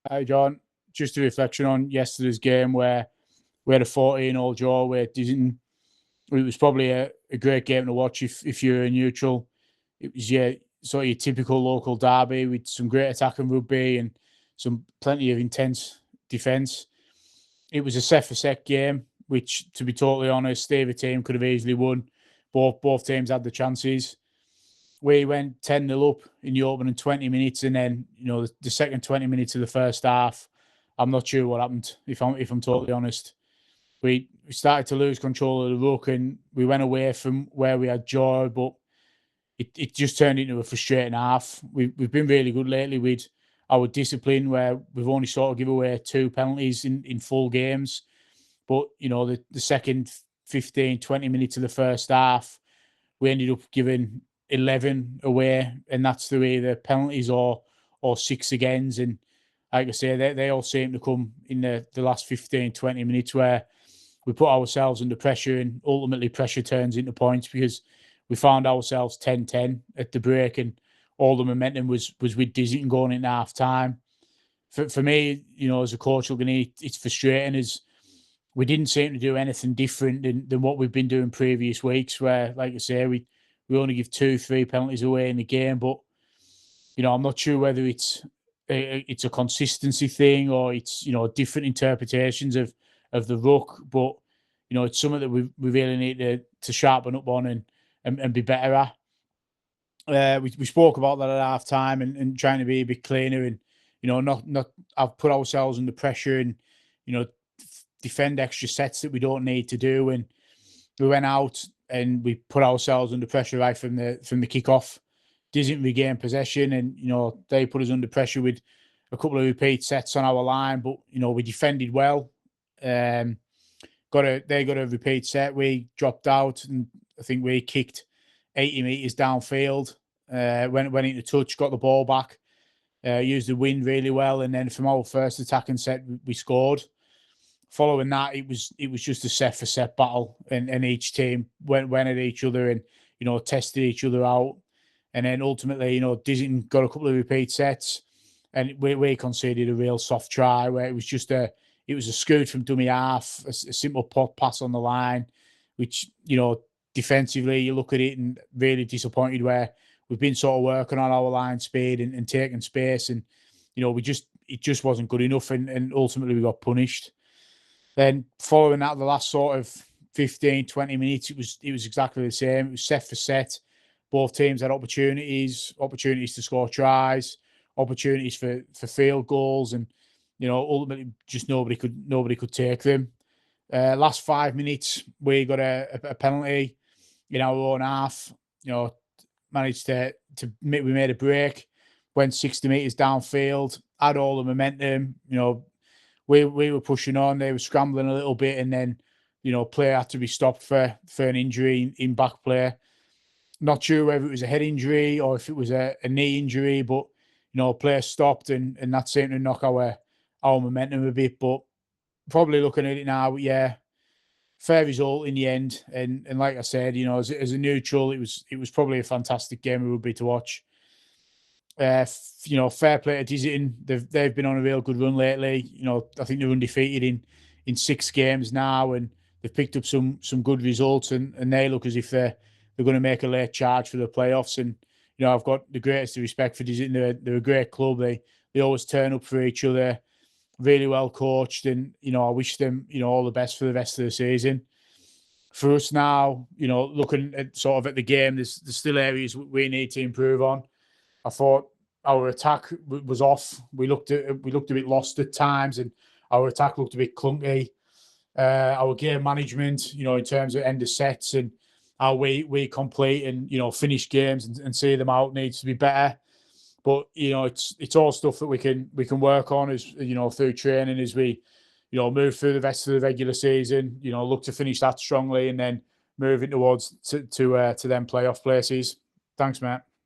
Hi, John. Just a reflection on yesterday's game where we had a 14-all draw where Distington. It was probably a great game to watch if you're a neutral. It was sort of your typical local derby with some great attacking rugby and some plenty of intense defence. It was a set for set game, which, to be totally honest, either team could have easily won. Both teams had the chances. We went 10-0 up in the opening 20 minutes, and then the second 20 minutes of the first half, I'm not sure what happened. If I'm totally honest, we started to lose control of the ruck, and we went away from where we had joy, but it just turned into a frustrating half. We've been really good lately with our discipline, where we've only sort of give away 2 penalties in full games. But the second 15, 20 minutes of the first half, we ended up giving 11 away, and that's through either penalties or 6 agains. And like I say, they all seem to come in the last 15, 20 minutes where we put ourselves under pressure, and ultimately pressure turns into points because we found ourselves 10-10 at the break, and all the momentum was with Disney going into half time. For me, as a coach looking at it, it's frustrating as we didn't seem to do anything different than what we've been doing previous weeks, where, like I say, we only give 2-3 penalties away in the game. But I'm not sure whether it's a consistency thing or it's different interpretations of the ruck. But it's something that we really need to sharpen up on and be better at. We spoke about that at half time and trying to be a bit cleaner and not have put ourselves under pressure and defend extra sets that we don't need to do. And we went out and we put ourselves under pressure right from the kickoff. Didn't regain possession, and they put us under pressure with a couple of repeat sets on our line. But we defended well. They got a repeat set. We dropped out, and I think we kicked 80 meters downfield. Went into touch, got the ball back, used the wind really well, and then from our first attacking set, we scored. Following that, it was just a set for set battle, and each team went at each other and tested each other out, and then ultimately Disney got a couple of repeat sets, and we conceded a real soft try where it was a scoot from dummy half, a simple pop pass on the line, which defensively you look at it and really disappointed where we've been sort of working on our line speed and taking space, and it just wasn't good enough, and ultimately we got punished. Then following that, the last sort of 15, 20 minutes, it was exactly the same. It was set for set. Both teams had opportunities to score tries, opportunities for field goals, and ultimately just nobody could take them. Last 5 minutes, we got a penalty in our own half. Managed we made a break, went 60 meters downfield, had all the momentum. We were pushing on, they were scrambling a little bit, and then play had to be stopped for an injury in back play. Not sure whether it was a head injury or if it was a knee injury, but play stopped, and that seemed to knock our momentum a bit. But probably looking at it now, yeah, fair result in the end. And like I said, as a neutral, it was probably a fantastic game of rugby to watch. Fair play to Distington. They've been on a real good run lately. I think they're undefeated in 6 games now, and they've picked up some good results, and they look as if they're going to make a late charge for the playoffs. And I've got the greatest respect for Distington. They're a great club. They always turn up for each other. Really well coached, and I wish them all the best for the rest of the season. For us now, looking at sort of at the game, there's still areas we need to improve on. I thought our attack was off. We looked a bit lost at times, and our attack looked a bit clunky. Our game management, in terms of end of sets and how we complete and finish games and see them out, needs to be better. But it's all stuff that we can work on as through training as we move through the rest of the regular season. Look to finish that strongly and then moving towards to them playoff places. Thanks, Matt.